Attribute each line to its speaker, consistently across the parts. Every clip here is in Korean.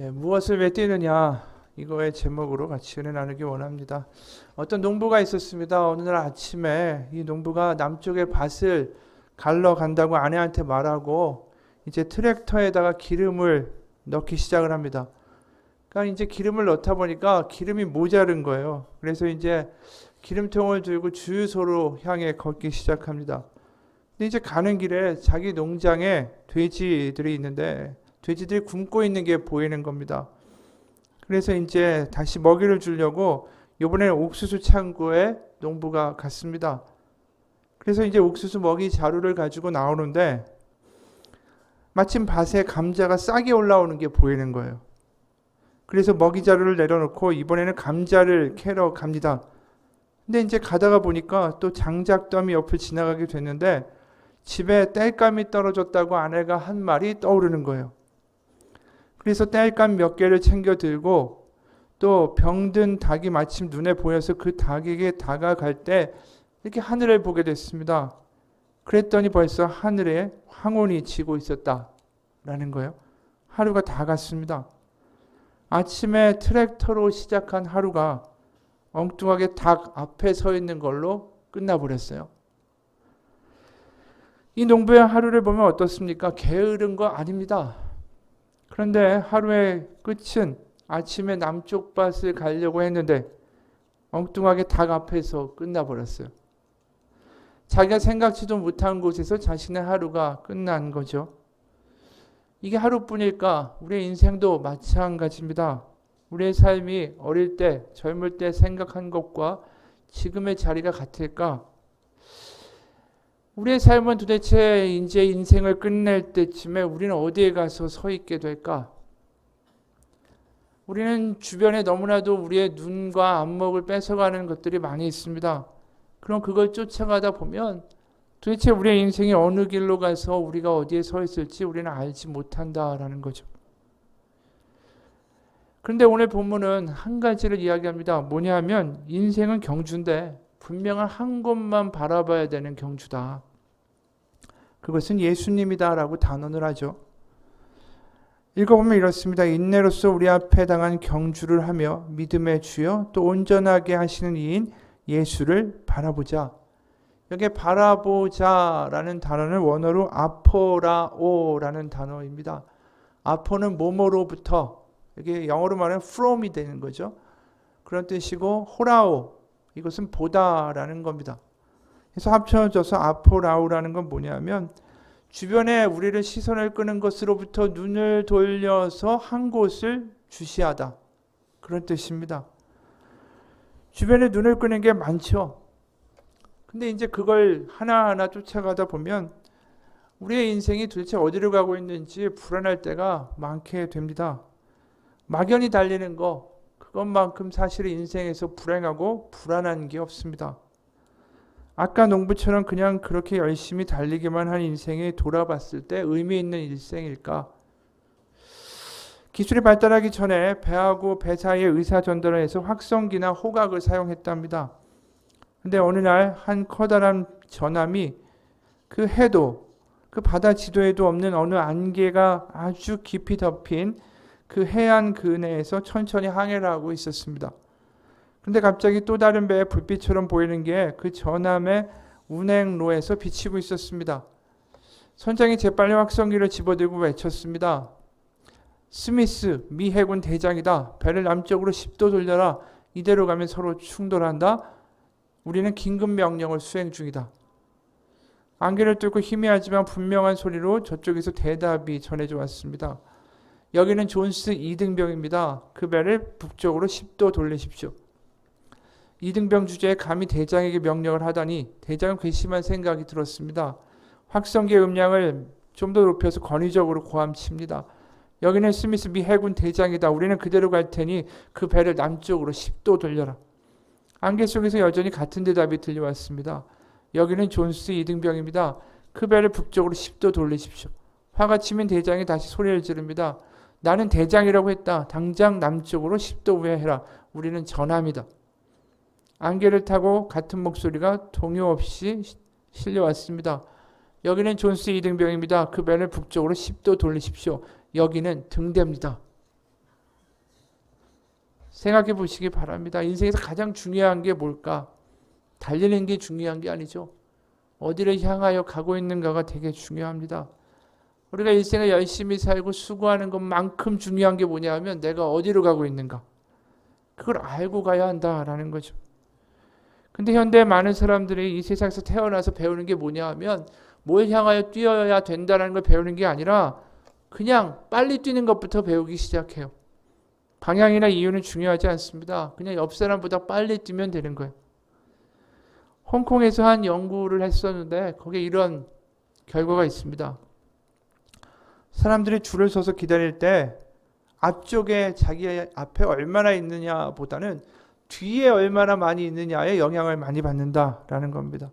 Speaker 1: 무엇을 왜 뛰느냐 이거의 제목으로 같이 은혜 나누기 원합니다. 어떤 농부가 있었습니다. 어느 날 아침에 이 농부가 남쪽의 밭을 갈러 간다고 아내한테 말하고 이제 트랙터에다가 기름을 넣기 시작을 합니다. 그러니까 이제 기름을 넣다 보니까 기름이 모자른 거예요. 그래서 이제 기름통을 들고 주유소로 향해 걷기 시작합니다. 근데 이제 가는 길에 자기 농장에 돼지들이 있는데 돼지들이 굶고 있는 게 보이는 겁니다. 그래서 이제 다시 먹이를 주려고 이번에는 옥수수 창고에 농부가 갔습니다. 그래서 이제 옥수수 먹이 자루를 가지고 나오는데 마침 밭에 감자가 싹이 올라오는 게 보이는 거예요. 그래서 먹이 자루를 내려놓고 이번에는 감자를 캐러 갑니다. 근데 이제 가다가 보니까 또 장작더미 옆을 지나가게 됐는데 집에 땔감이 떨어졌다고 아내가 한 말이 떠오르는 거예요. 그래서 땔감 몇 개를 챙겨 들고 또 병든 닭이 마침 눈에 보여서 그 닭에게 다가갈 때 이렇게 하늘을 보게 됐습니다. 그랬더니 벌써 하늘에 황혼이 지고 있었다라는 거예요. 하루가 다 갔습니다. 아침에 트랙터로 시작한 하루가 엉뚱하게 닭 앞에 서 있는 걸로 끝나버렸어요. 이 농부의 하루를 보면 어떻습니까? 게으른 거 아닙니다. 그런데 하루의 끝은 아침에 남쪽 밭을 가려고 했는데 엉뚱하게 닭 앞에서 끝나버렸어요. 자기가 생각지도 못한 곳에서 자신의 하루가 끝난 거죠. 이게 하루뿐일까? 우리의 인생도 마찬가지입니다. 우리의 삶이 어릴 때, 젊을 때 생각한 것과 지금의 자리가 같을까? 우리의 삶은 도대체 이제 인생을 끝낼 때쯤에 우리는 어디에 가서 서 있게 될까? 우리는 주변에 너무나도 우리의 눈과 안목을 뺏어가는 것들이 많이 있습니다. 그럼 그걸 쫓아가다 보면 도대체 우리의 인생이 어느 길로 가서 우리가 어디에 서 있을지 우리는 알지 못한다라는 거죠. 그런데 오늘 본문은 한 가지를 이야기합니다. 뭐냐면 인생은 경주인데 분명한 한 곳만 바라봐야 되는 경주다. 그것은 예수님이다라고 단언을 하죠. 읽어보면 이렇습니다. 인내로서 우리 앞에 당한 경주를 하며 믿음의 주여 또 온전하게 하시는 이인 예수를 바라보자. 여기에 바라보자라는 단어는 원어로 아포라오라는 단어입니다. 아포는 뭐뭐로부터, 이게 영어로 말하면 from이 되는 거죠. 그런 뜻이고 호라오, 이것은 보다라는 겁니다. 그래서 합쳐져서 아포라오라는 건 뭐냐면 주변에 우리를 시선을 끄는 것으로부터 눈을 돌려서 한 곳을 주시하다. 그런 뜻입니다. 주변에 눈을 끄는 게 많죠. 근데 이제 그걸 하나하나 쫓아가다 보면 우리의 인생이 도대체 어디로 가고 있는지 불안할 때가 많게 됩니다. 막연히 달리는 거, 그것만큼 사실 인생에서 불행하고 불안한 게 없습니다. 아까 농부처럼 그냥 그렇게 열심히 달리기만 한 인생이 돌아봤을 때 의미 있는 일생일까? 기술이 발달하기 전에 배하고 배 사이에 의사 전달을 해서 확성기나 호각을 사용했답니다. 근데 어느 날 한 커다란 전함이 그 해도, 그 바다 지도에도 없는 어느 안개가 아주 깊이 덮인 그 해안 근해에서 천천히 항해를 하고 있었습니다. 근데 갑자기 또 다른 배의 불빛처럼 보이는 게 그 전함의 운행로에서 비치고 있었습니다. 선장이 재빨리 확성기를 집어들고 외쳤습니다. 스미스, 미 해군 대장이다. 배를 남쪽으로 10도 돌려라. 이대로 가면 서로 충돌한다. 우리는 긴급 명령을 수행 중이다. 안개를 뚫고 희미하지만 분명한 소리로 저쪽에서 대답이 전해져 왔습니다. 여기는 존스 2등병입니다. 그 배를 북쪽으로 10도 돌리십시오. 이등병 주제에 감히 대장에게 명령을 하다니 대장은 괘씸한 생각이 들었습니다. 확성기의 음량을 좀 더 높여서 권위적으로 고함칩니다. 여기는 스미스 미 해군 대장이다. 우리는 그대로 갈 테니 그 배를 남쪽으로 10도 돌려라. 안개 속에서 여전히 같은 대답이 들려왔습니다. 여기는 존스 2등병입니다. 그 배를 북쪽으로 10도 돌리십시오. 화가 치민 대장이 다시 소리를 지릅니다. 나는 대장이라고 했다. 당장 남쪽으로 10도 우회해라. 우리는 전함이다. 안개를 타고 같은 목소리가 동요 없이 실려왔습니다. 여기는 존스 2등병입니다. 그 배를 북쪽으로 10도 돌리십시오. 여기는 등대입니다. 생각해 보시기 바랍니다. 인생에서 가장 중요한 게 뭘까? 달리는 게 중요한 게 아니죠. 어디를 향하여 가고 있는가가 되게 중요합니다. 우리가 인생을 열심히 살고 수고하는 것만큼 중요한 게 뭐냐 하면 내가 어디로 가고 있는가. 그걸 알고 가야 한다라는 거죠. 근데 현대 많은 사람들이 이 세상에서 태어나서 배우는 게 뭐냐 하면 뭘 향하여 뛰어야 된다는 걸 배우는 게 아니라 그냥 빨리 뛰는 것부터 배우기 시작해요. 방향이나 이유는 중요하지 않습니다. 그냥 옆 사람보다 빨리 뛰면 되는 거예요. 홍콩에서 한 연구를 했었는데 거기에 이런 결과가 있습니다. 사람들이 줄을 서서 기다릴 때 앞쪽에 자기 앞에 얼마나 있느냐 보다는 뒤에 얼마나 많이 있느냐에 영향을 많이 받는다라는 겁니다.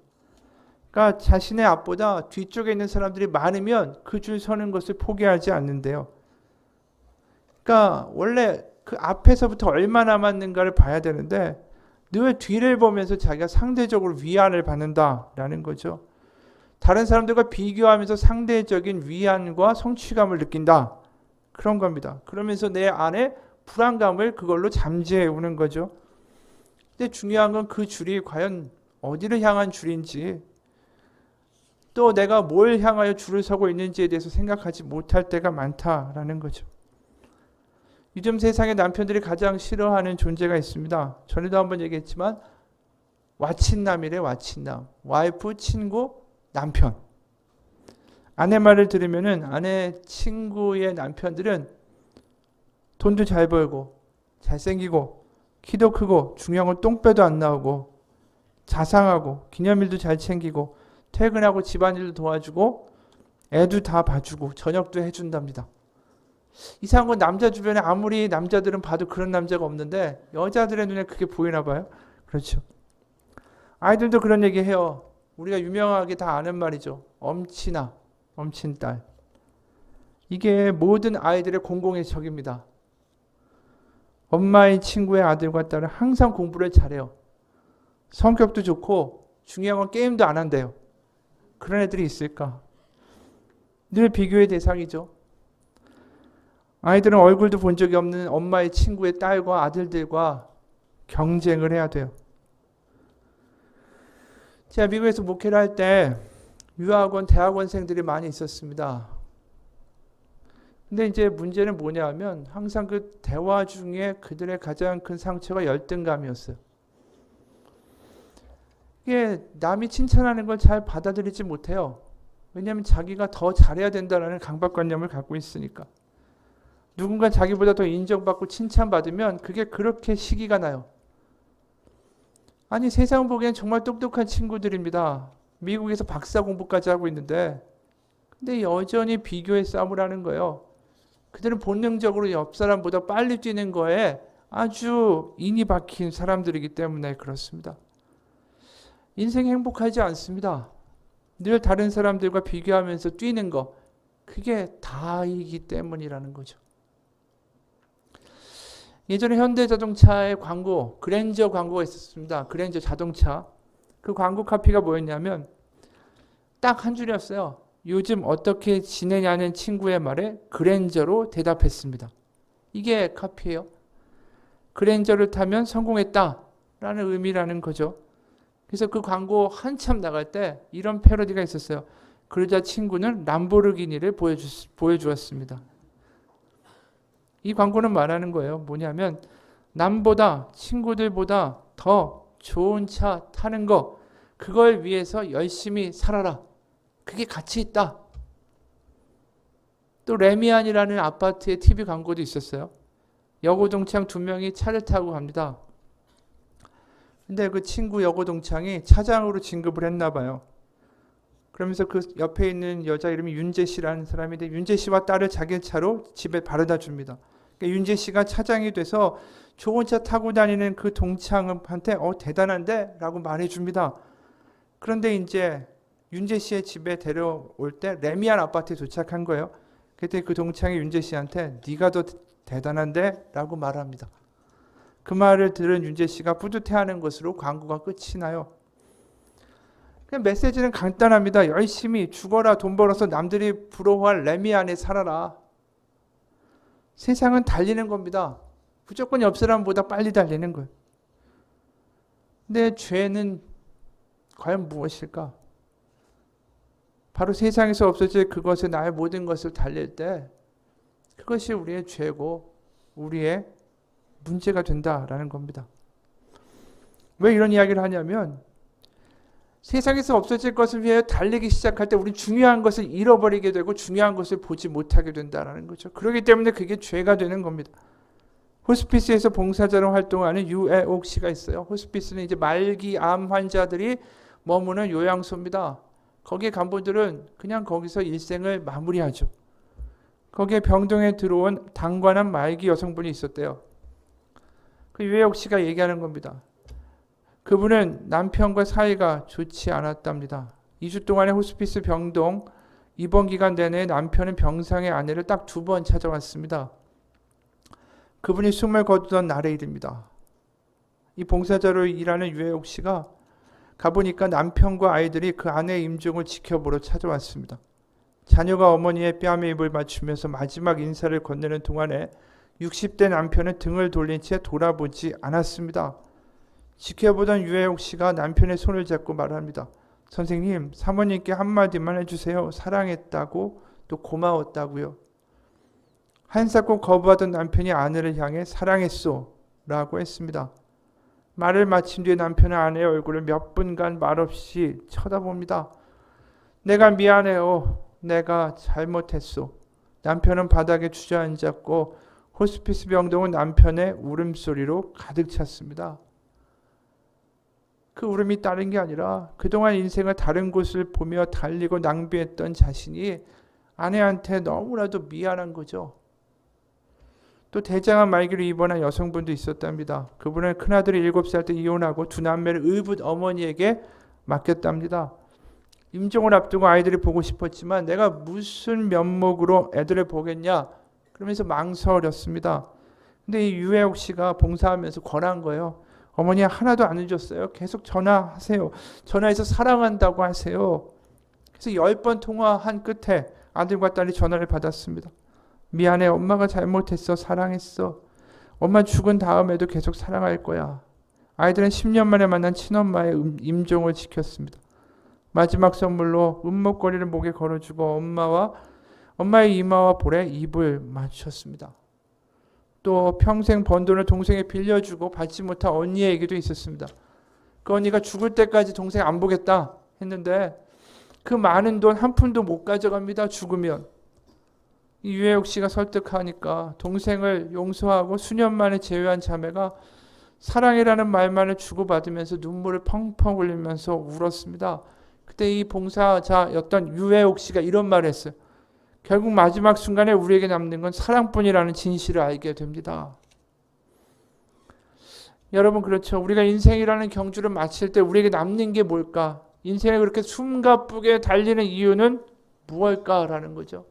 Speaker 1: 그러니까 자신의 앞보다 뒤쪽에 있는 사람들이 많으면 그 줄 서는 것을 포기하지 않는데요. 그러니까 원래 그 앞에서부터 얼마 남았는가를 봐야 되는데 늘 뒤를 보면서 자기가 상대적으로 위안을 받는다라는 거죠. 다른 사람들과 비교하면서 상대적인 위안과 성취감을 느낀다. 그런 겁니다. 그러면서 내 안에 불안감을 그걸로 잠재해 오는 거죠. 근데 중요한 건 그 줄이 과연 어디를 향한 줄인지 또 내가 뭘 향하여 줄을 서고 있는지에 대해서 생각하지 못할 때가 많다라는 거죠. 요즘 세상에 남편들이 가장 싫어하는 존재가 있습니다. 전에도 한번 얘기했지만 와친남이래. 와친남. 와이프, 친구, 남편. 아내 말을 들으면은 아내 친구의 남편들은 돈도 잘 벌고 잘생기고 키도 크고 중요한 건 똥배도 안 나오고 자상하고 기념일도 잘 챙기고 퇴근하고 집안일도 도와주고 애도 다 봐주고 저녁도 해준답니다. 이상한 건 남자 주변에 아무리 남자들은 봐도 그런 남자가 없는데 여자들의 눈에 그게 보이나 봐요. 그렇죠. 아이들도 그런 얘기 해요. 우리가 유명하게 다 아는 말이죠. 엄친아, 엄친딸. 이게 모든 아이들의 공공의 적입니다. 엄마의 친구의 아들과 딸은 항상 공부를 잘해요. 성격도 좋고 중요한 건 게임도 안 한대요. 그런 애들이 있을까? 늘 비교의 대상이죠. 아이들은 얼굴도 본 적이 없는 엄마의 친구의 딸과 아들들과 경쟁을 해야 돼요. 제가 미국에서 목회를 할 때 유학원, 대학원생들이 많이 있었습니다. 근데 이제 문제는 뭐냐 하면 항상 그 대화 중에 그들의 가장 큰 상처가 열등감이었어요. 이게 남이 칭찬하는 걸 잘 받아들이지 못해요. 왜냐하면 자기가 더 잘해야 된다는 강박관념을 갖고 있으니까. 누군가 자기보다 더 인정받고 칭찬받으면 그게 그렇게 시기가 나요. 아니 세상 보기엔 정말 똑똑한 친구들입니다. 미국에서 박사 공부까지 하고 있는데 근데 여전히 비교의 싸움을 하는 거예요. 그들은 본능적으로 옆 사람보다 빨리 뛰는 거에 아주 인이 박힌 사람들이기 때문에 그렇습니다. 인생이 행복하지 않습니다. 늘 다른 사람들과 비교하면서 뛰는 거 그게 다이기 때문이라는 거죠. 예전에 현대자동차의 광고, 그랜저 광고가 있었습니다. 그랜저 자동차. 그 광고 카피가 뭐였냐면 딱 한 줄이었어요. 요즘 어떻게 지내냐는 친구의 말에 그랜저로 대답했습니다. 이게 카피예요. 그랜저를 타면 성공했다 라는 의미라는 거죠. 그래서 그 광고 한참 나갈 때 이런 패러디가 있었어요. 그러자 친구는 람보르기니를 보여주었습니다. 이 광고는 말하는 거예요. 뭐냐면 남보다 친구들보다 더 좋은 차 타는 거 그걸 위해서 열심히 살아라. 그게 가치 있다. 또 레미안이라는 아파트의 TV 광고도 있었어요. 여고동창 2명이 차를 타고 갑니다. 근데 그 친구 여고동창이 차장으로 진급을 했나 봐요. 그러면서 그 옆에 있는 여자 이름이 윤재 씨라는 사람인데 윤재 씨와 딸을 자기 차로 집에 바르다 줍니다. 그러니까 윤재 씨가 차장이 돼서 좋은 차 타고 다니는 그 동창한테 대단한데? 라고 말해줍니다. 그런데 이제 윤재 씨의 집에 데려올 때 레미안 아파트에 도착한 거예요. 그때 그 동창이 윤재 씨한테 네가 더 대단한데? 라고 말합니다. 그 말을 들은 윤재 씨가 뿌듯해하는 것으로 광고가 끝이 나요. 메시지는 간단합니다. 열심히 죽어라 돈 벌어서 남들이 부러워할 레미안에 살아라. 세상은 달리는 겁니다. 무조건 옆 사람보다 빨리 달리는 거예요. 근데 죄는 과연 무엇일까? 바로 세상에서 없어질 그것에 나의 모든 것을 달릴 때 그것이 우리의 죄고 우리의 문제가 된다라는 겁니다. 왜 이런 이야기를 하냐면 세상에서 없어질 것을 위해 달리기 시작할 때 우리 중요한 것을 잃어버리게 되고 중요한 것을 보지 못하게 된다는 거죠. 그렇기 때문에 그게 죄가 되는 겁니다. 호스피스에서 봉사자로 활동하는 유애옥 씨가 있어요. 호스피스는 이제 말기 암 환자들이 머무는 요양소입니다. 거기에 간 분들은 그냥 거기서 일생을 마무리하죠. 거기에 병동에 들어온 당관한 말기 여성분이 있었대요. 그 유애옥 씨가 얘기하는 겁니다. 그분은 남편과 사이가 좋지 않았답니다. 2주 동안의 호스피스 병동 입원 기간 내내 남편은 병상의 아내를 딱 2번 찾아왔습니다. 그분이 숨을 거두던 날의 일입니다. 이 봉사자로 일하는 유혜옥 씨가 가보니까 남편과 아이들이 그 아내의 임종을 지켜보러 찾아왔습니다. 자녀가 어머니의 뺨에 입을 맞추면서 마지막 인사를 건네는 동안에 60대 남편은 등을 돌린 채 돌아보지 않았습니다. 지켜보던 유혜옥 씨가 남편의 손을 잡고 말합니다. 선생님, 사모님께 한마디만 해주세요. 사랑했다고 또 고마웠다고요. 한사코 거부하던 남편이 아내를 향해 사랑했소 라고 했습니다. 말을 마친 뒤에 남편은 아내의 얼굴을 몇 분간 말없이 쳐다봅니다. 내가 미안해요. 내가 잘못했소. 남편은 바닥에 주저앉았고 호스피스 병동은 남편의 울음소리로 가득 찼습니다. 그 울음이 다른 게 아니라 그동안 인생을 다른 곳을 보며 달리고 낭비했던 자신이 아내한테 너무나도 미안한 거죠. 또 대장암 말기로 입원한 여성분도 있었답니다. 그분은 큰아들이 7살 때 이혼하고 두 남매를 의붓 어머니에게 맡겼답니다. 임종을 앞두고 아이들이 보고 싶었지만 내가 무슨 면목으로 애들을 보겠냐 그러면서 망설였습니다. 근데 이 유혜옥 씨가 봉사하면서 권한 거예요. 어머니 하나도 안 잊었어요. 계속 전화하세요. 전화해서 사랑한다고 하세요. 그래서 10번 통화한 끝에 아들과 딸이 전화를 받았습니다. 미안해. 엄마가 잘못했어. 사랑했어. 엄마 죽은 다음에도 계속 사랑할 거야. 아이들은 10년 만에 만난 친엄마의 임종을 지켰습니다. 마지막 선물로 은목걸이를 목에 걸어주고 엄마의 이마와 볼에 입을 맞췄습니다. 또 평생 번 돈을 동생에 빌려주고 받지 못한 언니의 얘기도 있었습니다. 그 언니가 죽을 때까지 동생 안 보겠다 했는데 그 많은 돈 한 푼도 못 가져갑니다. 죽으면. 이 유혜옥 씨가 설득하니까 동생을 용서하고 수년 만에 재회한 자매가 사랑이라는 말만을 주고받으면서 눈물을 펑펑 흘리면서 울었습니다. 그때 이 봉사자였던 유혜옥 씨가 이런 말을 했어요. 결국 마지막 순간에 우리에게 남는 건 사랑뿐이라는 진실을 알게 됩니다. 여러분 그렇죠. 우리가 인생이라는 경주를 마칠 때 우리에게 남는 게 뭘까? 인생에 그렇게 숨가쁘게 달리는 이유는 무엇일까라는 거죠.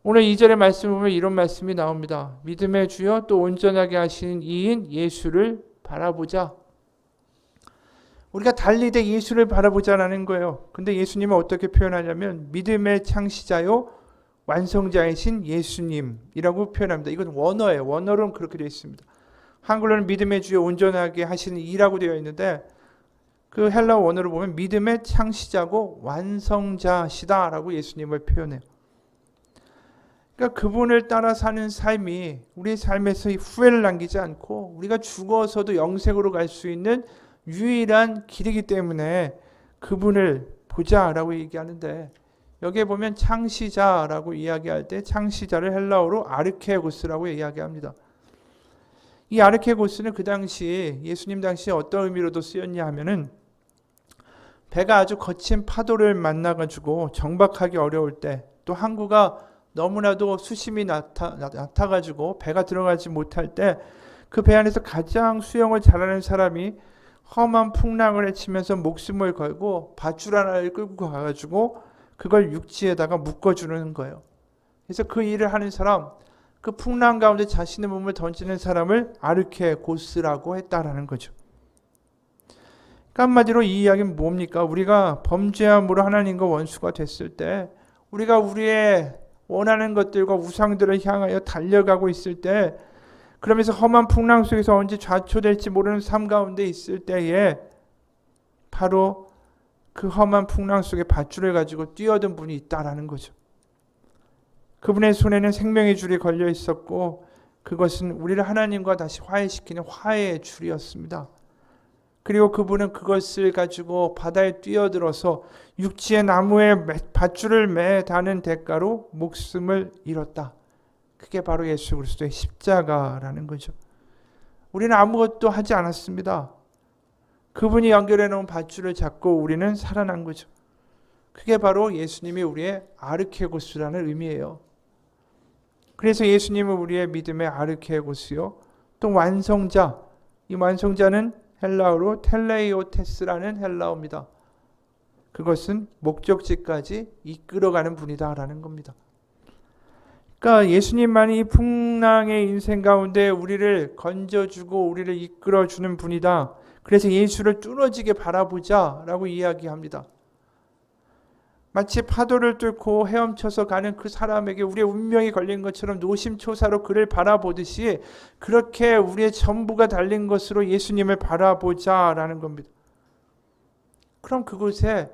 Speaker 1: 오늘 2절의 말씀을 보면 이런 말씀이 나옵니다. 믿음의 주여 또 온전하게 하시는 이인 예수를 바라보자. 우리가 달리되 예수를 바라보자라는 거예요. 근데 예수님은 어떻게 표현하냐면 믿음의 창시자요 완성자이신 예수님이라고 표현합니다. 이건 원어예요. 원어로는 그렇게 되어 있습니다. 한글로는 믿음의 주여 온전하게 하시는 이라고 되어 있는데 그 헬라어 원어로 보면 믿음의 창시자고 완성자시다라고 예수님을 표현해요. 그러니까 그분을 따라 사는 삶이 우리 삶에서 후회를 남기지 않고 우리가 죽어서도 영생으로 갈 수 있는 유일한 길이기 때문에 그분을 보자라고 얘기하는데 여기에 보면 창시자라고 이야기할 때 창시자를 헬라어로 아르케고스라고 이야기합니다. 이 아르케고스는 그 당시 예수님 당시에 어떤 의미로도 쓰였냐 하면은 배가 아주 거친 파도를 만나가지고 정박하기 어려울 때 또 항구가 너무나도 수심이 낮아가지고 배가 들어가지 못할 때 그 배 안에서 가장 수영을 잘하는 사람이 험한 풍랑을 헤치면서 목숨을 걸고 밧줄 하나를 끌고 가가지고 그걸 육지에다가 묶어주는 거예요. 그래서 그 일을 하는 사람, 그 풍랑 가운데 자신의 몸을 던지는 사람을 아르케고스라고 했다라는 거죠. 그러니까 한마디로 이 이야기는 뭡니까? 우리가 범죄함으로 하나님과 원수가 됐을 때 우리가 우리의 원하는 것들과 우상들을 향하여 달려가고 있을 때 그러면서 험한 풍랑 속에서 언제 좌초될지 모르는 삶 가운데 있을 때에 바로 그 험한 풍랑 속에 밧줄을 가지고 뛰어든 분이 있다라는 거죠. 그분의 손에는 생명의 줄이 걸려 있었고 그것은 우리를 하나님과 다시 화해시키는 화해의 줄이었습니다. 그리고 그분은 그것을 가지고 바다에 뛰어들어서 육지의 나무에 밧줄을 매다는 대가로 목숨을 잃었다. 그게 바로 예수 그리스도의 십자가라는 거죠. 우리는 아무것도 하지 않았습니다. 그분이 연결해 놓은 밧줄을 잡고 우리는 살아난 거죠. 그게 바로 예수님이 우리의 아르케고스라는 의미예요. 그래서 예수님은 우리의 믿음의 아르케고스요. 또 완성자, 이 완성자는 헬라어로 텔레이오테스라는 헬라어입니다. 그것은 목적지까지 이끌어가는 분이다라는 겁니다. 그러니까 예수님만이 이 풍랑의 인생 가운데 우리를 건져주고 우리를 이끌어주는 분이다. 그래서 예수를 뚫어지게 바라보자라고 이야기합니다. 마치 파도를 뚫고 헤엄쳐서 가는 그 사람에게 우리의 운명이 걸린 것처럼 노심초사로 그를 바라보듯이 그렇게 우리의 전부가 달린 것으로 예수님을 바라보자라는 겁니다. 그럼 그곳에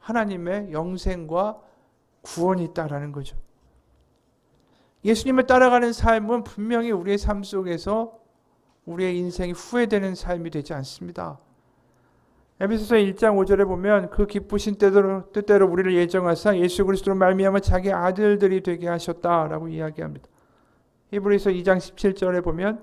Speaker 1: 하나님의 영생과 구원이 있다라는 거죠. 예수님을 따라가는 삶은 분명히 우리의 삶 속에서 우리의 인생이 후회되는 삶이 되지 않습니다. 에베소서 1장 5절에 보면 그 기쁘신 뜻대로 우리를 예정하사 예수 그리스도로 말미암아 자기 아들들이 되게 하셨다라고 이야기합니다. 히브리서 2장 17절에 보면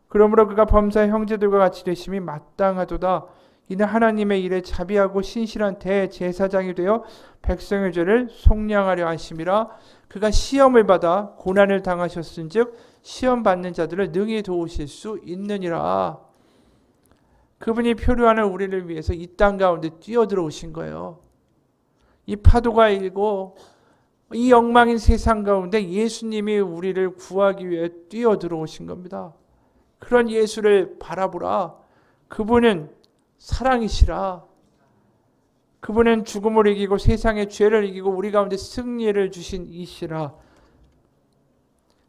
Speaker 1: 그러므로 그가 범사의 형제들과 같이 되심이 마땅하도다. 이는 하나님의 일에 자비하고 신실한 대제사장이 되어 백성의 죄를 속량하려 하심이라. 그가 시험을 받아 고난을 당하셨은즉 시험 받는 자들을 능히 도우실 수 있느니라. 그분이 표류하는 우리를 위해서 이 땅 가운데 뛰어들어오신 거예요. 이 파도가 일고 이 엉망인 세상 가운데 예수님이 우리를 구하기 위해 뛰어들어오신 겁니다. 그런 예수를 바라보라. 그분은 사랑이시라. 그분은 죽음을 이기고 세상의 죄를 이기고 우리 가운데 승리를 주신 이시라.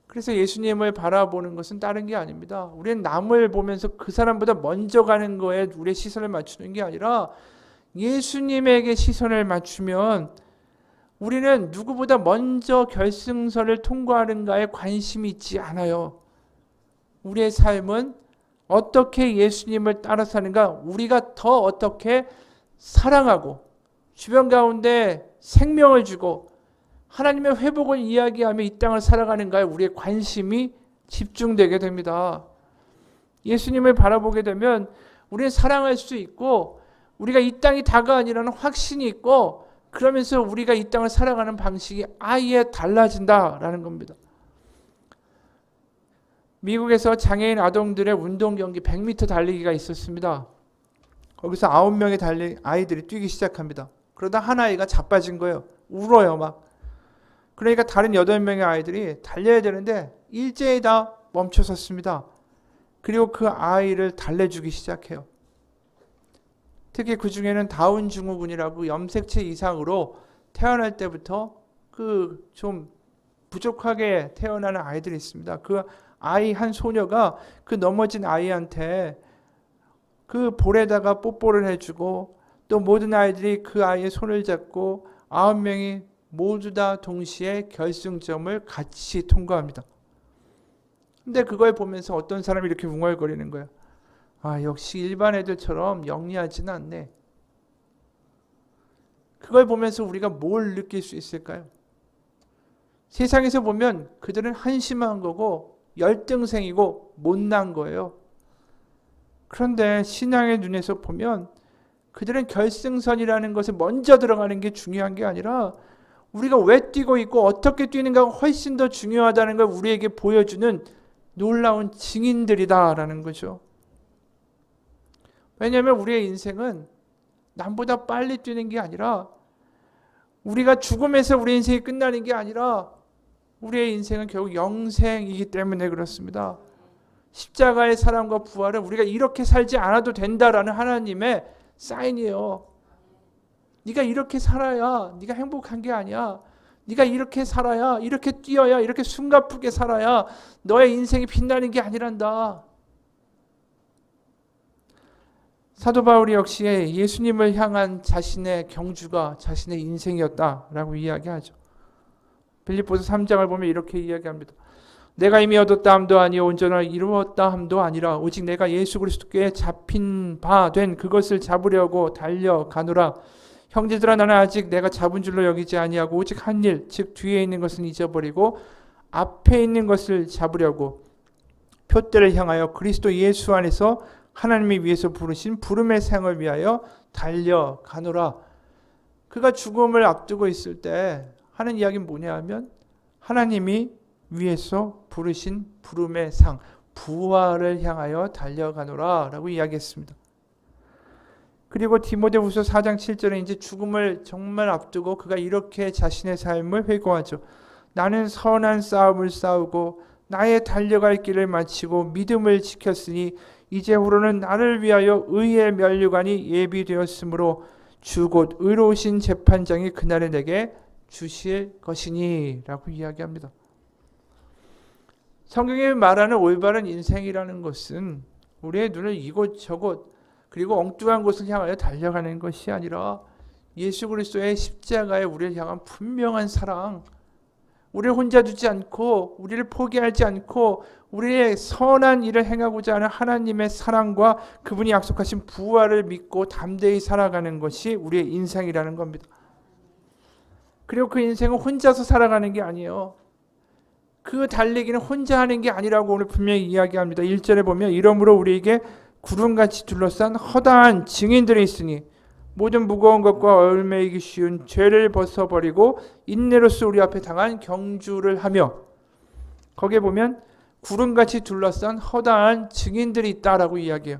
Speaker 1: 그래서 예수님을 바라보는 것은 다른 게 아닙니다. 우리는 남을 보면서 그 사람보다 먼저 가는 거에 우리의 시선을 맞추는 게 아니라 예수님에게 시선을 맞추면 우리는 누구보다 먼저 결승선을 통과하는가에 관심이 있지 않아요. 우리의 삶은 어떻게 예수님을 따라 사는가, 우리가 더 어떻게 사랑하고 주변 가운데 생명을 주고 하나님의 회복을 이야기하며 이 땅을 살아가는가에 우리의 관심이 집중되게 됩니다. 예수님을 바라보게 되면 우리는 사랑할 수 있고 우리가 이 땅이 다가 아니라는 확신이 있고 그러면서 우리가 이 땅을 살아가는 방식이 아예 달라진다라는 겁니다. 미국에서 장애인 아동들의 운동 경기 100m 달리기가 있었습니다. 거기서 9명의 아이들이 뛰기 시작합니다. 그러다 한 아이가 자빠진 거예요. 울어요 막. 그러니까 다른 8명의 아이들이 달려야 되는데 일제히 다 멈춰섰습니다. 그리고 그 아이를 달래주기 시작해요. 특히 그 중에는 다운 증후군이라고 염색체 이상으로 태어날 때부터 그 좀 부족하게 태어나는 아이들이 있습니다. 그 아이 한 소녀가 그 넘어진 아이한테 그 볼에다가 뽀뽀를 해주고 또 모든 아이들이 그 아이의 손을 잡고 9명이 모두 다 동시에 결승점을 같이 통과합니다. 근데 그걸 보면서 어떤 사람이 이렇게 웅얼거리는 거예요. 아, 역시 일반 애들처럼 영리하지는 않네. 그걸 보면서 우리가 뭘 느낄 수 있을까요? 세상에서 보면 그들은 한심한 거고 열등생이고 못난 거예요. 그런데 신앙의 눈에서 보면 그들은 결승선이라는 것에 먼저 들어가는 게 중요한 게 아니라 우리가 왜 뛰고 있고 어떻게 뛰는가가 훨씬 더 중요하다는 걸 우리에게 보여주는 놀라운 증인들이다라는 거죠. 왜냐하면 우리의 인생은 남보다 빨리 뛰는 게 아니라 우리가 죽음에서 우리 인생이 끝나는 게 아니라 우리의 인생은 결국 영생이기 때문에 그렇습니다. 십자가의 사랑과 부활은 우리가 이렇게 살지 않아도 된다라는 하나님의 사인이에요. 네가 이렇게 살아야 네가 행복한 게 아니야. 네가 이렇게 살아야, 이렇게 뛰어야, 이렇게 숨가쁘게 살아야 너의 인생이 빛나는 게 아니란다. 사도 바울이 역시 예수님을 향한 자신의 경주가 자신의 인생이었다라고 이야기하죠. 빌립보서 3장을 보면 이렇게 이야기합니다. 내가 이미 얻었다 함도 아니요 온전을 이루었다 함도 아니라 오직 내가 예수 그리스도께 잡힌 바 된 그것을 잡으려고 달려가노라. 형제들아 나는 아직 내가 잡은 줄로 여기지 아니하고 오직 한 일 즉 뒤에 있는 것은 잊어버리고 앞에 있는 것을 잡으려고 표대를 향하여 그리스도 예수 안에서 하나님이 위해서 부르신 부름의 상을 위하여 달려가노라. 그가 죽음을 앞두고 있을 때 하는 이야기는 뭐냐 하면 하나님이 위에서 부르신 부름의 상, 부활을 향하여 달려가노라 라고 이야기했습니다. 그리고 디모데후서 4장 7절에 이제 죽음을 정말 앞두고 그가 이렇게 자신의 삶을 회고하죠. 나는 선한 싸움을 싸우고 나의 달려갈 길을 마치고 믿음을 지켰으니 이제후로는 나를 위하여 의의 면류관이 예비되었으므로 주 곧 의로우신 재판장이 그날에 내게 주실 것이니 라고 이야기합니다. 성경이 말하는 올바른 인생이라는 것은 우리의 눈을 이곳저곳 그리고 엉뚱한 곳을 향하여 달려가는 것이 아니라 예수 그리스도의 십자가에 우리를 향한 분명한 사랑, 우리를 혼자 두지 않고 우리를 포기하지 않고 우리의 선한 일을 행하고자 하는 하나님의 사랑과 그분이 약속하신 부활을 믿고 담대히 살아가는 것이 우리의 인생이라는 겁니다. 그리고 그 인생은 혼자서 살아가는 게 아니에요. 그 달리기는 혼자 하는 게 아니라고 오늘 분명히 이야기합니다. 1절에 보면 이러므로 우리에게 구름같이 둘러싼 허다한 증인들이 있으니 모든 무거운 것과 얽매이기 쉬운 죄를 벗어버리고 인내로써 우리 앞에 당한 경주를 하며, 거기에 보면 구름같이 둘러싼 허다한 증인들이 있다라고 이야기해요.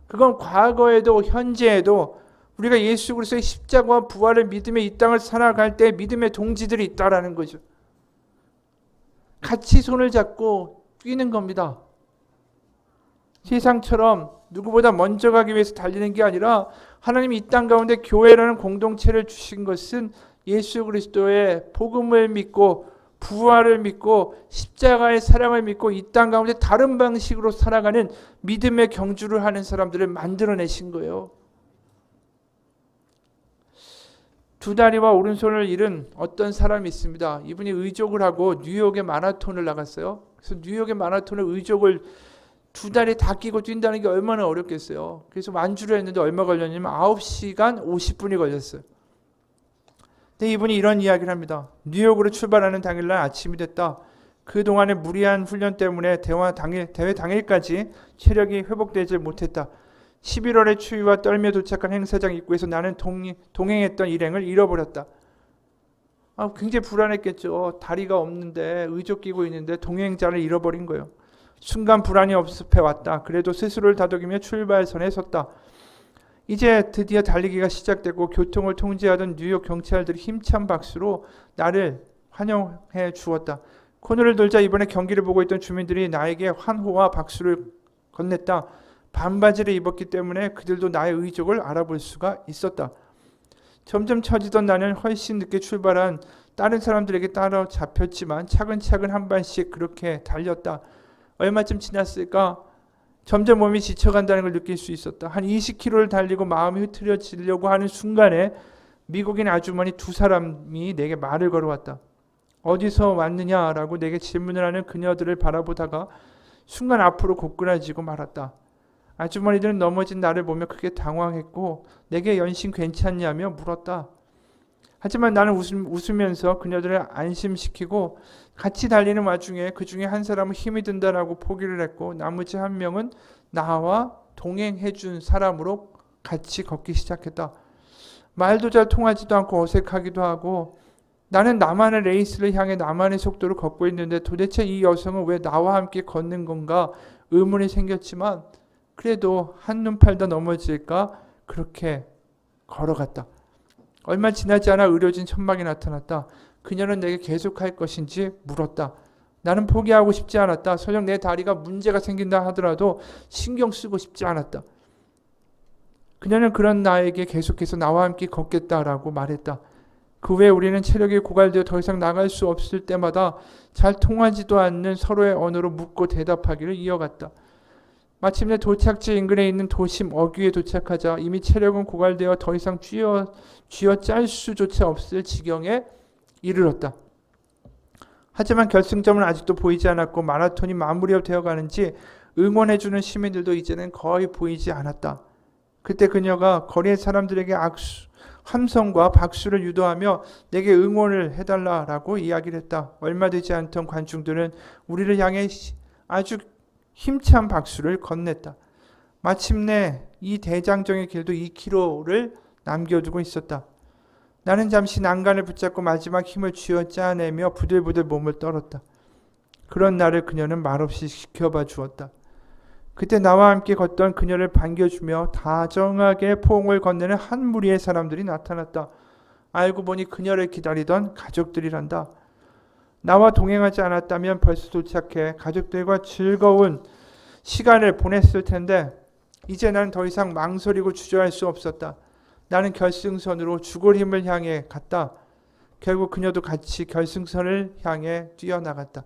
Speaker 1: 그건 과거에도 현재에도 우리가 예수 그리스도의 십자가와 부활을 믿으며 이 땅을 살아갈 때 믿음의 동지들이 있다라는 거죠. 같이 손을 잡고 뛰는 겁니다. 세상처럼 누구보다 먼저 가기 위해서 달리는 게 아니라 하나님이 이 땅 가운데 교회라는 공동체를 주신 것은 예수 그리스도의 복음을 믿고 부활을 믿고 십자가의 사랑을 믿고 이 땅 가운데 다른 방식으로 살아가는 믿음의 경주를 하는 사람들을 만들어내신 거예요. 두 다리와 오른손을 잃은 어떤 사람이 있습니다. 이분이 의족을 하고 뉴욕의 마라톤을 나갔어요. 그래서 뉴욕의 마라톤을 의족을 두 다리 다 끼고 뛴다는 게 얼마나 어렵겠어요. 그래서 완주를 했는데 얼마 걸렸냐면 9시간 50분이 걸렸어요. 근데 이분이 이런 이야기를 합니다. 뉴욕으로 출발하는 당일날 아침이 됐다. 그동안의 무리한 훈련 때문에 대회 당일까지 체력이 회복되지 못했다. 11월의 추위와 떨며 도착한 행사장 입구에서 나는 동행했던 일행을 잃어버렸다. 굉장히 불안했겠죠. 다리가 없는데 의족 끼고 있는데 동행자를 잃어버린 거예요. 순간 불안이 엄습해 왔다. 그래도 스스로를 다독이며 출발선에 섰다. 이제 드디어 달리기가 시작되고 교통을 통제하던 뉴욕 경찰들이 힘찬 박수로 나를 환영해 주었다. 코너를 돌자 이번에 경기를 보고 있던 주민들이 나에게 환호와 박수를 건넸다. 반바지를 입었기 때문에 그들도 나의 의족을 알아볼 수가 있었다. 점점 처지던 나는 훨씬 늦게 출발한 다른 사람들에게 따라잡혔지만 차근차근 한 발씩 그렇게 달렸다. 얼마쯤 지났을까? 점점 몸이 지쳐간다는 걸 느낄 수 있었다. 한 20km를 달리고 마음이 흐트러지려고 하는 순간에 미국인 아주머니 두 사람이 내게 말을 걸어왔다. 어디서 왔느냐라고 내게 질문을 하는 그녀들을 바라보다가 순간 앞으로 고꾸라지고 말았다. 아주머니들은 넘어진 나를 보며 크게 당황했고 내게 연신 괜찮냐며 물었다. 하지만 나는 웃으면서 그녀들을 안심시키고 같이 달리는 와중에 그 중에 한 사람은 힘이 든다라고 포기를 했고 나머지 한 명은 나와 동행해준 사람으로 같이 걷기 시작했다. 말도 잘 통하지도 않고 어색하기도 하고 나는 나만의 레이스를 향해 나만의 속도로 걷고 있는데 도대체 이 여성은 왜 나와 함께 걷는 건가 의문이 생겼지만 그래도 한눈 팔다 넘어질까 그렇게 걸어갔다. 얼마 지나지 않아 의료진 천막이 나타났다. 그녀는 내게 계속할 것인지 물었다. 나는 포기하고 싶지 않았다. 설령 내 다리가 문제가 생긴다 하더라도 신경 쓰고 싶지 않았다. 그녀는 그런 나에게 계속해서 나와 함께 걷겠다라고 말했다. 그 후에 우리는 체력이 고갈되어 더 이상 나갈 수 없을 때마다 잘 통하지도 않는 서로의 언어로 묻고 대답하기를 이어갔다. 마침내 도착지 인근에 있는 도심 어귀에 도착하자 이미 체력은 고갈되어 더 이상 쥐어짤 수조차 없을 지경에 이르렀다. 하지만 결승점은 아직도 보이지 않았고 마라톤이 마무리되어 가는지 응원해주는 시민들도 이제는 거의 보이지 않았다. 그때 그녀가 거리의 사람들에게 함성과 박수를 유도하며 내게 응원을 해달라라고 이야기를 했다. 얼마 되지 않던 관중들은 우리를 향해 아주 힘찬 박수를 건넸다. 마침내 이 대장정의 길도 2km를 남겨두고 있었다. 나는 잠시 난간을 붙잡고 마지막 힘을 쥐어짜내며 부들부들 몸을 떨었다. 그런 나를 그녀는 말없이 지켜봐 주었다. 그때 나와 함께 걷던 그녀를 반겨주며 다정하게 포옹을 건네는 한 무리의 사람들이 나타났다. 알고 보니 그녀를 기다리던 가족들이란다. 나와 동행하지 않았다면 벌써 도착해 가족들과 즐거운 시간을 보냈을 텐데 이제 난 더 이상 망설이고 주저할 수 없었다. 나는 결승선으로 죽을 힘을 향해 갔다. 결국 그녀도 같이 결승선을 향해 뛰어나갔다.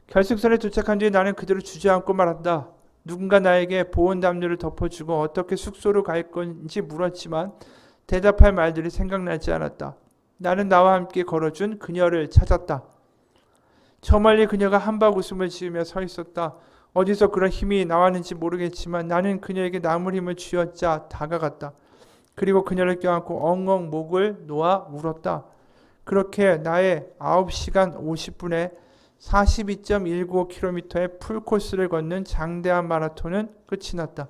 Speaker 1: 결승선에 도착한 뒤에 나는 그대로 주저앉고 말았다. 누군가 나에게 보온 담요를 덮어주고 어떻게 숙소로 갈 건지 물었지만 대답할 말들이 생각나지 않았다. 나는 나와 함께 걸어준 그녀를 찾았다. 저 멀리 그녀가 한박 웃음을 지으며 서 있었다. 어디서 그런 힘이 나왔는지 모르겠지만 나는 그녀에게 남을 힘을 쥐어짜 다가갔다. 그리고 그녀를 껴안고 엉엉 목을 놓아 울었다. 그렇게 나의 9시간 50분에 42.195km의 풀코스를 걷는 장대한 마라톤은 끝이 났다.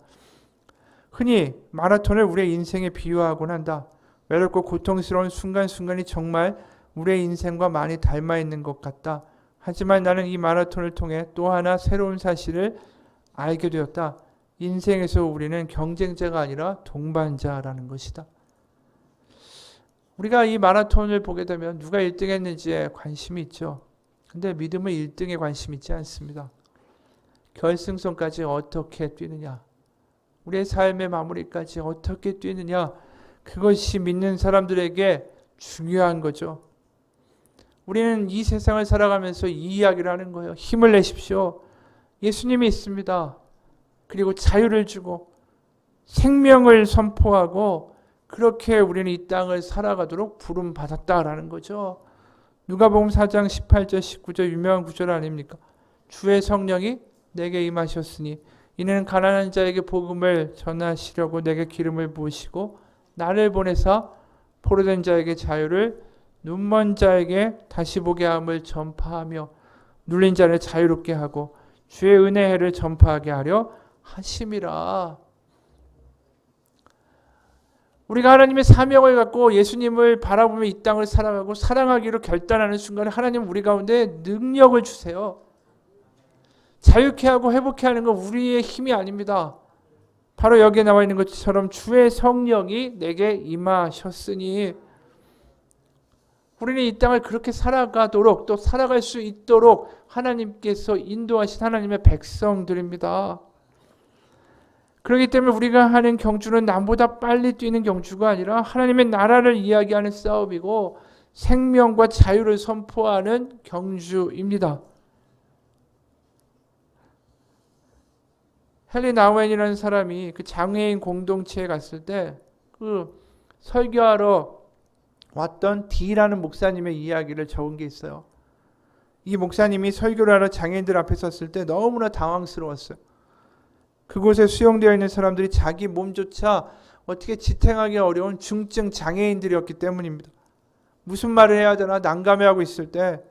Speaker 1: 흔히 마라톤을 우리의 인생에 비유하곤 한다. 외롭고 고통스러운 순간순간이 정말 우리의 인생과 많이 닮아 있는 것 같다. 하지만 나는 이 마라톤을 통해 또 하나 새로운 사실을 알게 되었다. 인생에서 우리는 경쟁자가 아니라 동반자라는 것이다. 우리가 이 마라톤을 보게 되면 누가 1등 했는지에 관심이 있죠. 근데 믿음은 1등에 관심이 있지 않습니다. 결승선까지 어떻게 뛰느냐, 우리의 삶의 마무리까지 어떻게 뛰느냐, 그것이 믿는 사람들에게 중요한 거죠. 우리는 이 세상을 살아가면서 이 이야기를 하는 거예요. 힘을 내십시오. 예수님이 있습니다. 그리고 자유를 주고 생명을 선포하고 그렇게 우리는 이 땅을 살아가도록 부름받았다라는 거죠. 누가복음 4장 18절 19절 유명한 구절 아닙니까? 주의 성령이 내게 임하셨으니 이는 가난한 자에게 복음을 전하시려고 내게 기름을 부으시고 나를 보내사 포로된 자에게 자유를, 눈먼 자에게 다시 보게 함을 전파하며 눌린 자를 자유롭게 하고 주의 은혜의 해를 전파하게 하려 하심이라. 우리가 하나님의 사명을 갖고 예수님을 바라보며 이 땅을 살아가고 사랑하기로 결단하는 순간에 하나님 우리 가운데 능력을 주세요. 자유케 하고 회복케 하는 건 우리의 힘이 아닙니다. 바로 여기에 나와 있는 것처럼 주의 성령이 내게 임하셨으니, 우리는 이 땅을 그렇게 살아가도록 또 살아갈 수 있도록 하나님께서 인도하신 하나님의 백성들입니다. 그렇기 때문에 우리가 하는 경주는 남보다 빨리 뛰는 경주가 아니라 하나님의 나라를 이야기하는 싸움이고 생명과 자유를 선포하는 경주입니다. 헨리 나우엔이라는 사람이 그 장애인 공동체에 갔을 때 그 설교하러 왔던 D라는 목사님의 이야기를 적은 게 있어요. 이 목사님이 설교를 하러 장애인들 앞에 섰을 때 너무나 당황스러웠어요. 그곳에 수용되어 있는 사람들이 자기 몸조차 어떻게 지탱하기 어려운 중증 장애인들이었기 때문입니다. 무슨 말을 해야 되나 난감해하고 있을 때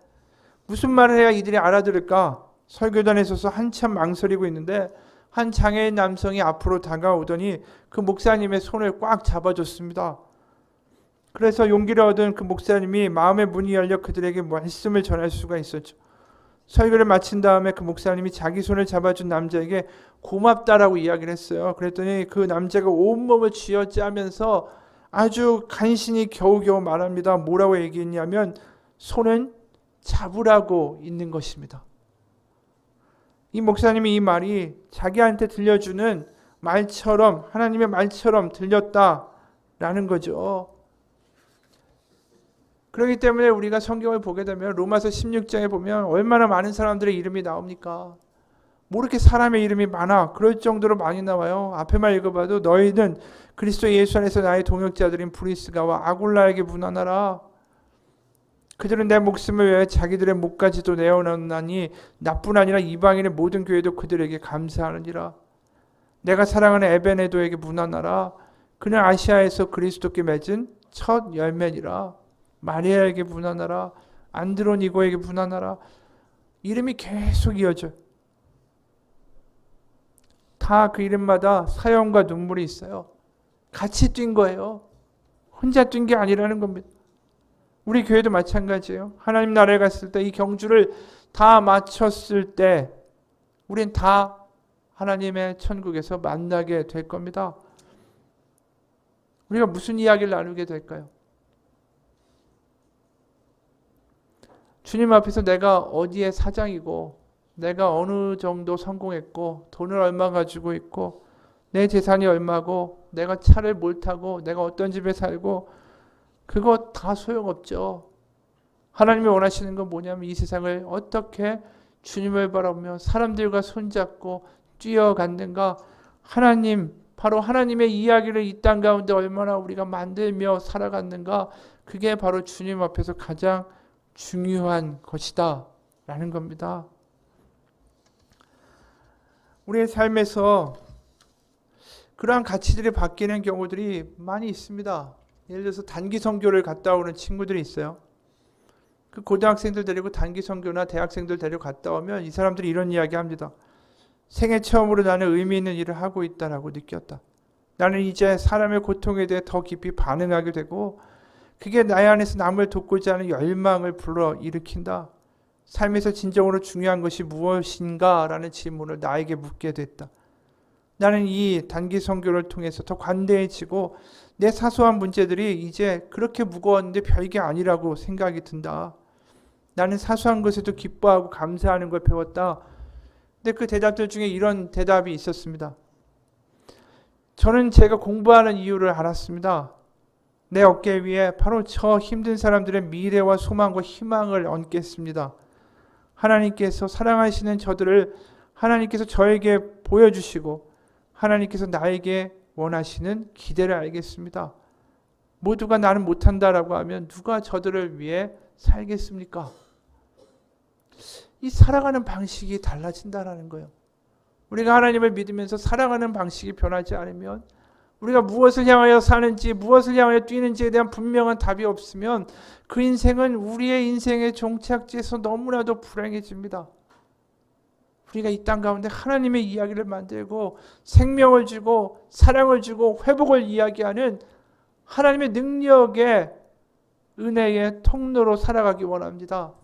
Speaker 1: 무슨 말을 해야 이들이 알아들을까 설교단에 서서 한참 망설이고 있는데 한 장애인 남성이 앞으로 다가오더니 그 목사님의 손을 꽉 잡아줬습니다. 그래서 용기를 얻은 그 목사님이 마음의 문이 열려 그들에게 말씀을 전할 수가 있었죠. 설교를 마친 다음에 그 목사님이 자기 손을 잡아준 남자에게 고맙다라고 이야기를 했어요. 그랬더니 그 남자가 온몸을 쥐어짜면서 아주 간신히 겨우겨우 말합니다. 뭐라고 얘기했냐면 손은 잡으라고 있는 것입니다. 이 목사님이 이 말이 자기한테 들려주는 말처럼 하나님의 말처럼 들렸다라는 거죠. 그렇기 때문에 우리가 성경을 보게 되면 로마서 16장에 보면 얼마나 많은 사람들의 이름이 나옵니까? 뭐 이렇게 사람의 이름이 많아? 그럴 정도로 많이 나와요. 앞에만 읽어봐도 너희는 그리스도 예수 안에서 나의 동역자들인 브리스가와 아굴라에게 문안하라. 그들은 내 목숨을 위해 자기들의 목까지도 내어놓나니 나뿐 아니라 이방인의 모든 교회도 그들에게 감사하느니라. 내가 사랑하는 에베네도에게 문안하라. 그는 아시아에서 그리스도께 맺은 첫 열매니라. 마리아에게 문안하라. 안드로니고에게 문안하라. 이름이 계속 이어져요. 다 그 이름마다 사연과 눈물이 있어요. 같이 뛴 거예요. 혼자 뛴 게 아니라는 겁니다. 우리 교회도 마찬가지예요. 하나님 나라에 갔을 때 이 경주를 다 마쳤을 때 우린 다 하나님의 천국에서 만나게 될 겁니다. 우리가 무슨 이야기를 나누게 될까요? 주님 앞에서 내가 어디에 사장이고 내가 어느 정도 성공했고 돈을 얼마 가지고 있고 내 재산이 얼마고 내가 차를 뭘 타고 내가 어떤 집에 살고 그거 다 소용없죠. 하나님이 원하시는 건 뭐냐면 이 세상을 어떻게 주님을 바라보며 사람들과 손잡고 뛰어갔는가. 하나님, 바로 하나님의 이야기를 이 땅 가운데 얼마나 우리가 만들며 살아갔는가. 그게 바로 주님 앞에서 가장 중요한 것이다 라는 겁니다. 우리의 삶에서 그러한 가치들이 바뀌는 경우들이 많이 있습니다. 예를 들어서 단기 선교를 갔다 오는 친구들이 있어요. 그 고등학생들 데리고 단기 선교나 대학생들 데리고 갔다 오면 이 사람들이 이런 이야기 합니다. 생애 처음으로 나는 의미 있는 일을 하고 있다라고 느꼈다. 나는 이제 사람의 고통에 대해 더 깊이 반응하게 되고 그게 나의 안에서 남을 돕고자 하는 열망을 불러일으킨다. 삶에서 진정으로 중요한 것이 무엇인가 라는 질문을 나에게 묻게 됐다. 나는 이 단기 선교를 통해서 더 관대해지고 내 사소한 문제들이 이제 그렇게 무거웠는데 별게 아니라고 생각이 든다. 나는 사소한 것에도 기뻐하고 감사하는 걸 배웠다. 근데 그 대답들 중에 이런 대답이 있었습니다. 저는 제가 공부하는 이유를 알았습니다. 내 어깨 위에 바로 저 힘든 사람들의 미래와 소망과 희망을 얹겠습니다. 하나님께서 사랑하시는 저들을 하나님께서 저에게 보여주시고 하나님께서 나에게 원하시는 기대를 알겠습니다. 모두가 나는 못한다라고 하면 누가 저들을 위해 살겠습니까? 이 살아가는 방식이 달라진다라는 거예요. 우리가 하나님을 믿으면서 살아가는 방식이 변하지 않으면 우리가 무엇을 향하여 사는지 무엇을 향하여 뛰는지에 대한 분명한 답이 없으면 그 인생은 우리의 인생의 종착지에서 너무나도 불행해집니다. 우리가 이 땅 가운데 하나님의 이야기를 만들고 생명을 주고 사랑을 주고 회복을 이야기하는 하나님의 능력의 은혜의 통로로 살아가기 원합니다.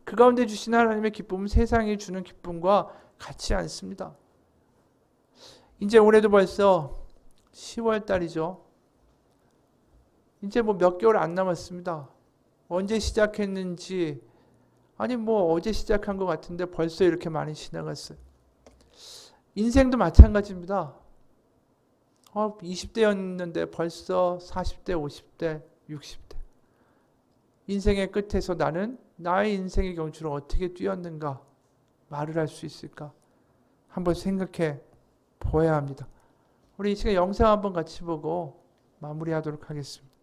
Speaker 1: 그 가운데 주신 하나님의 기쁨은 세상이 주는 기쁨과 같지 않습니다. 이제 올해도 벌써 10월 달이죠. 이제 뭐 몇 개월 안 남았습니다. 언제 시작했는지 아니 뭐 어제 시작한 것 같은데 벌써 이렇게 많이 지나갔어요. 인생도 마찬가지입니다. 20대였는데 벌써 40대, 50대, 60대. 인생의 끝에서 나는 나의 인생의 경주를 어떻게 뛰었는가 말을 할 수 있을까? 한번 생각해 보아야 합니다. 우리 이 시간 영상 한번 같이 보고 마무리하도록 하겠습니다.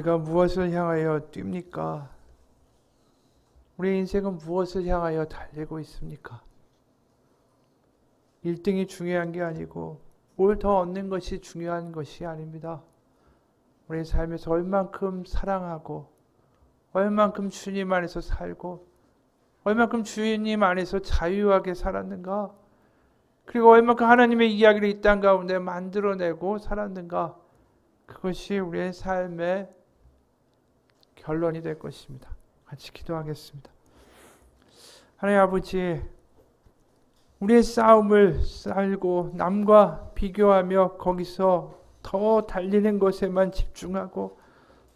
Speaker 1: 우리가 무엇을 향하여 뜁니까? 우리 인생은 무엇을 향하여 달리고 있습니까? 1등이 중요한 게 아니고 뭘 더 얻는 것이 중요한 것이 아닙니다. 우리 삶에서 얼만큼 사랑하고 얼만큼 주님 안에서 살고 얼만큼 주님 안에서 자유하게 살았는가, 그리고 얼만큼 하나님의 이야기를 이 땅 가운데 만들어내고 살았는가, 그것이 우리의 삶의 결론이 될 것입니다. 같이 기도하겠습니다. 하나님 아버지, 우리의 싸움을 살고 남과 비교하며 거기서 더 달리는 것에만 집중하고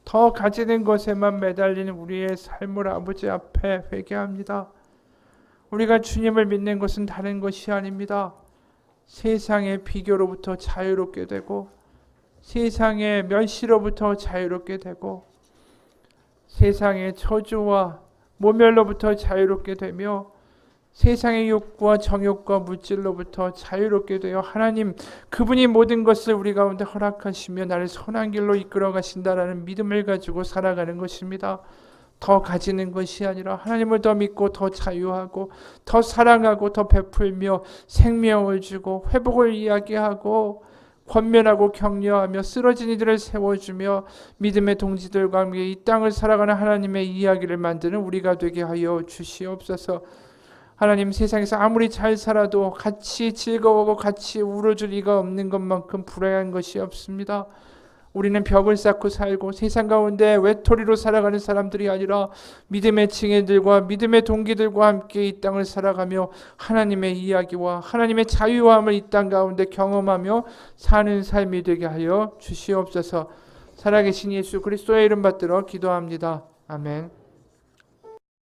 Speaker 1: 더 가지는 것에만 매달리는 우리의 삶을 아버지 앞에 회개합니다. 우리가 주님을 믿는 것은 다른 것이 아닙니다. 세상의 비교로부터 자유롭게 되고 세상의 멸시로부터 자유롭게 되고 세상의 저주와 모멸로부터 자유롭게 되며 세상의 욕구와 정욕과 물질로부터 자유롭게 되어 하나님 그분이 모든 것을 우리 가운데 허락하시며 나를 선한 길로 이끌어 가신다라는 믿음을 가지고 살아가는 것입니다. 더 가지는 것이 아니라 하나님을 더 믿고 더 자유하고 더 사랑하고 더 베풀며 생명을 주고 회복을 이야기하고 권면하고 격려하며 쓰러진 이들을 세워주며 믿음의 동지들과 함께 이 땅을 살아가는 하나님의 이야기를 만드는 우리가 되게 하여 주시옵소서. 하나님, 세상에서 아무리 잘 살아도 같이 즐거워하고 같이 울어줄 리가 없는 것만큼 불행한 것이 없습니다. 우리는 벽을 쌓고 살고 세상 가운데 외톨이로 살아가는 사람들이 아니라 믿음의 징해들과 믿음의 동기들과 함께 이 땅을 살아가며 하나님의 이야기와 하나님의 자유함을 이 땅 가운데 경험하며 사는 삶이 되게 하여 주시옵소서. 살아계신 예수 그리스도의 이름 받들어 기도합니다. 아멘.